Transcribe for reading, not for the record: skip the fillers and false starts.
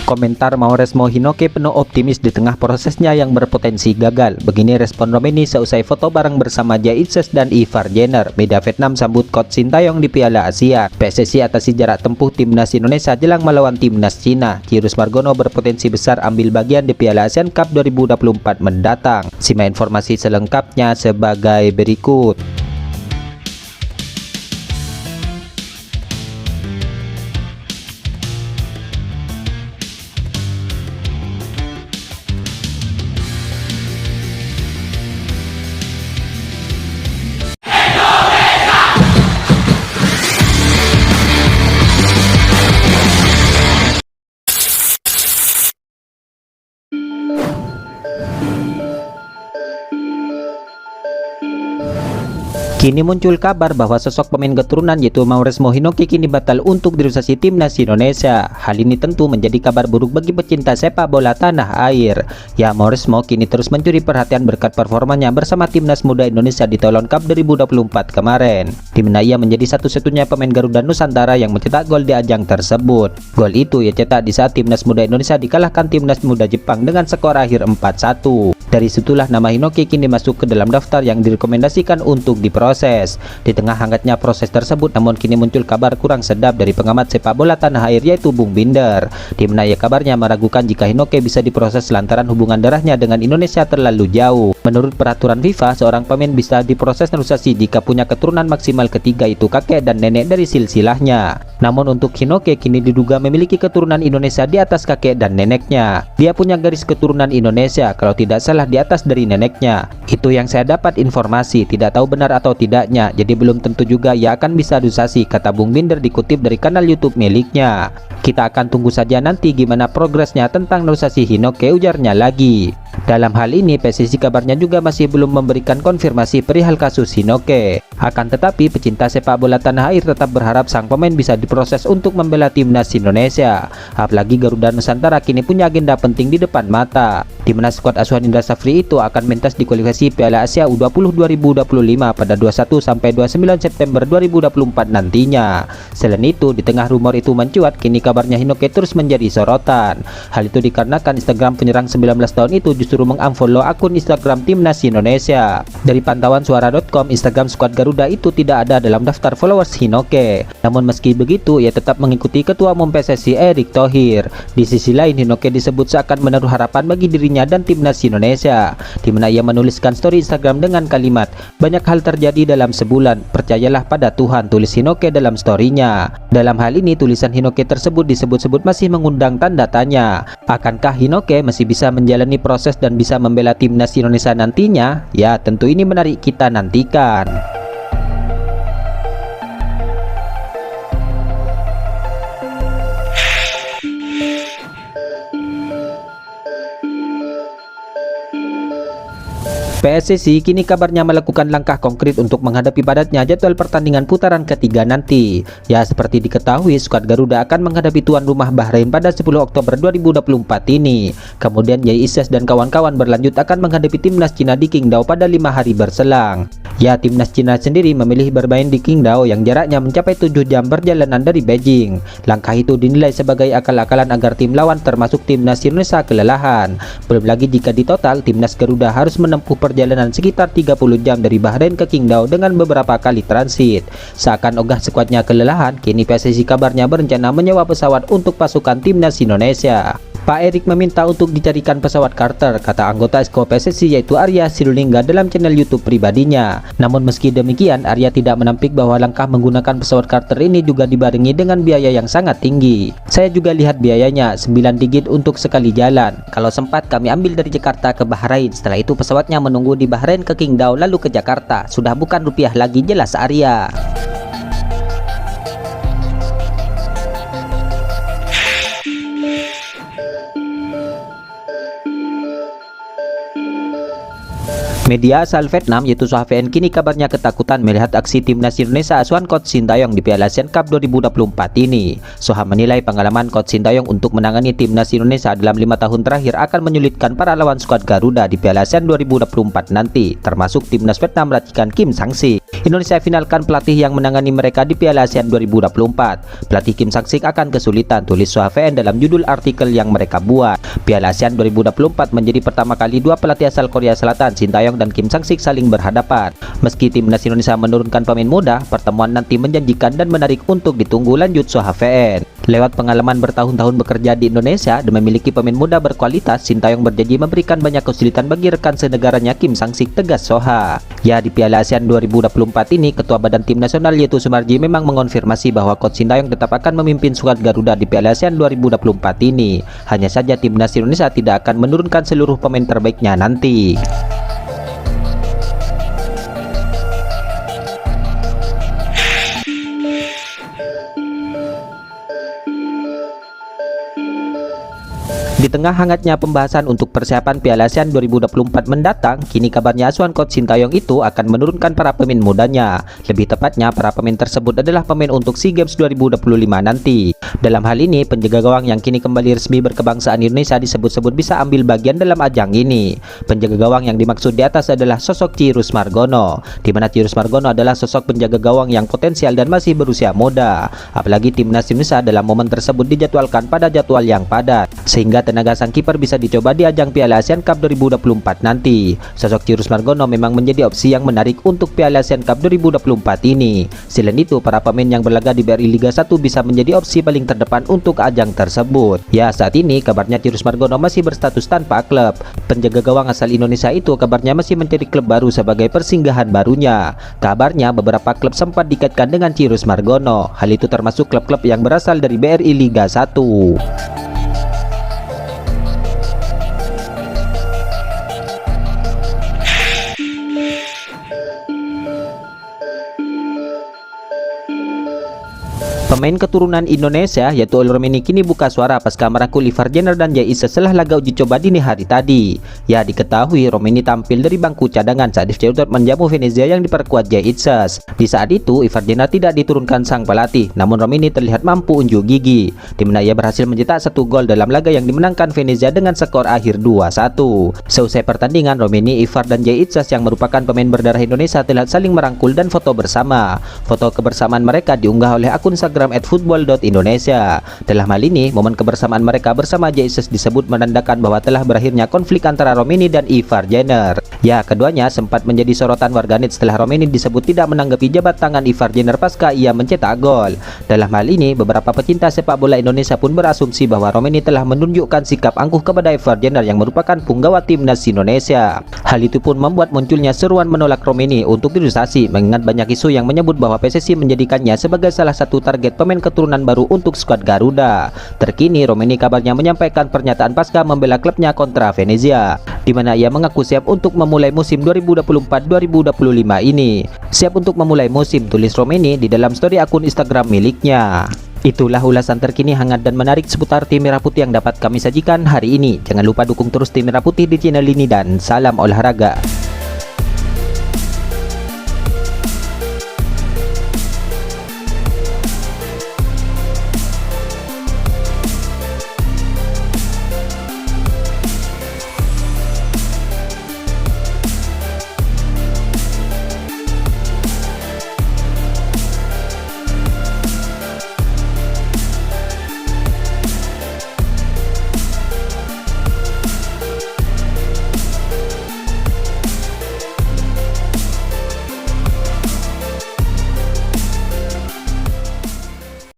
Komentar Mauresmo Hinoke penuh optimis di tengah prosesnya yang berpotensi gagal. Begini respon Romeni seusai foto bareng bersama Jaitzes dan Ivar Jenner. Media Vietnam sambut Coach Sintayong di Piala Asia. PSSI atasi jarak tempuh timnas Indonesia jelang melawan timnas Cina. Kirus Margono berpotensi besar ambil bagian di Piala ASEAN Cup 2024 mendatang. Simak informasi selengkapnya sebagai berikut. Kini muncul kabar bahwa sosok pemain keturunan yaitu Mauresmo Hinoke kini batal untuk dirotasi timnas Indonesia. Hal ini tentu menjadi kabar buruk bagi pecinta sepak bola tanah air. Ya, Mauresmo kini terus mencuri perhatian berkat performanya bersama timnas muda Indonesia di Thailand Cup 2024 kemarin, di mana ia menjadi satu-satunya pemain Garuda Nusantara yang mencetak gol di ajang tersebut. Gol itu ia cetak di saat timnas muda Indonesia dikalahkan timnas muda Jepang dengan skor akhir 4-1. Dari situlah nama Hinoke kini masuk ke dalam daftar yang direkomendasikan untuk diproses. Di tengah hangatnya proses tersebut, namun kini muncul kabar kurang sedap dari pengamat sepak bola tanah air yaitu Bung Binder, di mana ia kabarnya meragukan jika Hinoke bisa diproses lantaran hubungan darahnya dengan Indonesia terlalu jauh. Menurut peraturan FIFA, seorang pemain bisa diproses naturalisasi jika punya keturunan maksimal ketiga, itu kakek dan nenek dari silsilahnya. Namun untuk Hinoke kini diduga memiliki keturunan Indonesia di atas kakek dan neneknya. Dia punya garis keturunan Indonesia, kalau tidak salah di atas dari neneknya. Itu yang saya dapat informasi, tidak tahu benar atau tidaknya, jadi belum tentu juga ia akan bisa naturalisasi, kata Bung Binder dikutip dari kanal YouTube miliknya. Kita akan tunggu saja nanti gimana progresnya tentang naturalisasi Hinoke, ujarnya lagi. Dalam hal ini PSSI kabarnya juga masih belum memberikan konfirmasi perihal kasus Hinoke. Akan tetapi pecinta sepak bola tanah air tetap berharap sang pemain bisa diproses untuk membela timnas Indonesia. Apalagi Garuda Nusantara kini punya agenda penting di depan mata, di mana skuad asuhan Indra Safri itu akan mentas di kualifikasi Piala Asia U20 2025 pada 21 sampai 29 September 2024 nantinya. Selain itu, di tengah rumor itu mencuat, kini kabarnya Hinoke terus menjadi sorotan. Hal itu dikarenakan Instagram penyerang 19 tahun itu justru mengunfollow akun Instagram timnas Indonesia. Dari pantauan suara.com, Instagram skuad Garuda itu tidak ada dalam daftar followers Hinoke. Namun meski begitu, ia tetap mengikuti Ketua Umum PSSI Erick Thohir. Di sisi lain, Hinoke disebut seakan menaruh harapan bagi dirinya dan timnas Indonesia, di mana ia menuliskan story Instagram dengan kalimat, "Banyak hal terjadi dalam sebulan, percayalah pada Tuhan," tulis Hinoke dalam storynya. Dalam hal ini, tulisan Hinoke tersebut disebut-sebut masih mengundang tanda tanya. Akankah Hinoke masih bisa menjalani proses dan bisa membela timnas Indonesia nantinya? Ya, tentu ini menarik kita nantikan. PSSI kini kabarnya melakukan langkah konkret untuk menghadapi padatnya jadwal pertandingan putaran ketiga nanti. Ya, seperti diketahui, skuad Garuda akan menghadapi tuan rumah Bahrain pada 10 Oktober 2024 ini. Kemudian Jaitzes dan kawan-kawan berlanjut akan menghadapi timnas Cina di Qingdao pada 5 hari berselang. Ya, timnas Cina sendiri memilih bermain di Qingdao yang jaraknya mencapai 7 jam perjalanan dari Beijing. Langkah itu dinilai sebagai akal-akalan agar tim lawan termasuk timnas Indonesia kelelahan. Belum lagi jika ditotal, timnas Garuda harus menempuh perjalanan sekitar 30 jam dari Bahrain ke Qingdao dengan beberapa kali transit. Seakan ogah skuadnya kelelahan, kini PSSI kabarnya berencana menyewa pesawat untuk pasukan timnas Indonesia. Pak Erick meminta untuk dicarikan pesawat charter, kata anggota Esko PSSI yaitu Arya Sinulinga dalam channel YouTube pribadinya. Namun meski demikian, Arya tidak menampik bahwa langkah menggunakan pesawat charter ini juga dibarengi dengan biaya yang sangat tinggi. Saya juga lihat biayanya 9 digit untuk sekali jalan. Kalau sempat kami ambil dari Jakarta ke Bahrain, setelah itu pesawatnya menunggu di Bahrain ke Qingdao lalu ke Jakarta. Sudah bukan rupiah lagi, jelas Arya. Media asal Vietnam yaitu SOHVN kini kabarnya ketakutan melihat aksi timnas Indonesia asuhan Coach Sintayong di Piala ASEAN Cup 2024 ini. SOHA menilai pengalaman Coach Sintayong untuk menangani timnas Indonesia dalam 5 tahun terakhir akan menyulitkan para lawan skuad Garuda di Piala ASEAN 2024 nanti, termasuk timnas Vietnam racikan Kim Sang-si. Indonesia finalkan pelatih yang menangani mereka di Piala ASEAN 2024. Pelatih Kim Sang-sik akan kesulitan, tulis SohaVN dalam judul artikel yang mereka buat. Piala ASEAN 2024 menjadi pertama kali dua pelatih asal Korea Selatan, Shin Tae-yong dan Kim Sang-sik saling berhadapan. Meski timnas Indonesia menurunkan pemain muda, pertemuan nanti menjanjikan dan menarik untuk ditunggu, lanjut SohaVN. Lewat pengalaman bertahun-tahun bekerja di Indonesia dan memiliki pemain muda berkualitas, Shin Tae-yong berjanji memberikan banyak kesulitan bagi rekan senegaranya Kim Sang-sik, tegas Soha. Ya, di Piala ASEAN 2024 ini, Ketua Badan Tim Nasional yaitu Sumarji memang mengonfirmasi bahwa Coach Shin Tae-yong tetap akan memimpin skuad Garuda di Piala ASEAN 2024 ini. Hanya saja timnas Indonesia tidak akan menurunkan seluruh pemain terbaiknya nanti. Di tengah hangatnya pembahasan untuk persiapan Piala ASEAN 2024 mendatang, kini kabarnya asuhan Coach Shin Tae-yong itu akan menurunkan para pemain mudanya. Lebih tepatnya, para pemain tersebut adalah pemain untuk SEA Games 2025 nanti. Dalam hal ini, penjaga gawang yang kini kembali resmi berkebangsaan Indonesia disebut-sebut bisa ambil bagian dalam ajang ini. Penjaga gawang yang dimaksud di atas adalah sosok Cyrus Margono, di mana Cyrus Margono adalah sosok penjaga gawang yang potensial dan masih berusia muda. Apalagi timnas Indonesia dalam momen tersebut dijadwalkan pada jadwal yang padat, sehingga tenaga sang kiper bisa dicoba di ajang Piala ASEAN Cup 2024 nanti. Sosok Cyrus Margono memang menjadi opsi yang menarik untuk Piala ASEAN Cup 2024 ini. Selain itu, para pemain yang berlaga di BRI Liga 1 bisa menjadi opsi paling terdepan untuk ajang tersebut. Ya, saat ini kabarnya Cyrus Margono masih berstatus tanpa klub. Penjaga gawang asal Indonesia itu kabarnya masih mencari klub baru sebagai persinggahan barunya. Kabarnya beberapa klub sempat dikaitkan dengan Cyrus Margono. Hal itu termasuk klub-klub yang berasal dari BRI Liga 1. Pemain keturunan Indonesia yaitu Oli Romeni kini buka suara pasca merangkul Ivar Jenner dan Jay Itzes setelah laga uji coba dini hari tadi. Ya, diketahui Romeni tampil dari bangku cadangan saat FC Utrecht menjamu Venezia yang diperkuat Jay Itzes. Di saat itu, Ivar Jenner tidak diturunkan sang pelatih, namun Romeni terlihat mampu unjuk gigi, di mana ia berhasil mencetak 1 gol dalam laga yang dimenangkan Venezia dengan skor akhir 2-1. Seusai pertandingan, Romeni, Ivar dan Jay Itzes yang merupakan pemain berdarah Indonesia terlihat saling merangkul dan foto bersama. Foto kebersamaan mereka diunggah oleh akun Instagram @football.indonesia. Dalam hal ini, momen kebersamaan mereka bersama Jay Itzes disebut menandakan bahwa telah berakhirnya konflik antara Romeni dan Ivar Jenner. Ya, keduanya sempat menjadi sorotan warganet setelah Romeni disebut tidak menanggapi jabat tangan Ivar Jenner pasca ia mencetak gol. Dalam hal ini, beberapa pecinta sepak bola Indonesia pun berasumsi bahwa Romeni telah menunjukkan sikap angkuh kepada Ivar Jenner yang merupakan punggawa timnas Indonesia. Hal itu pun membuat munculnya seruan menolak Romeni untuk direalisasi, mengingat banyak isu yang menyebut bahwa PSSI menjadikannya sebagai salah satu target pemain keturunan baru untuk skuad Garuda. Terkini, Romeni kabarnya menyampaikan pernyataan pasca membela klubnya kontra Venezia, di mana ia mengaku siap untuk memulai musim 2024-2025 ini. Siap untuk memulai musim, tulis Romeni di dalam story akun Instagram miliknya. Itulah ulasan terkini hangat dan menarik seputar tim Merah Putih yang dapat kami sajikan hari ini. Jangan lupa dukung terus tim Merah Putih di channel ini dan salam olahraga.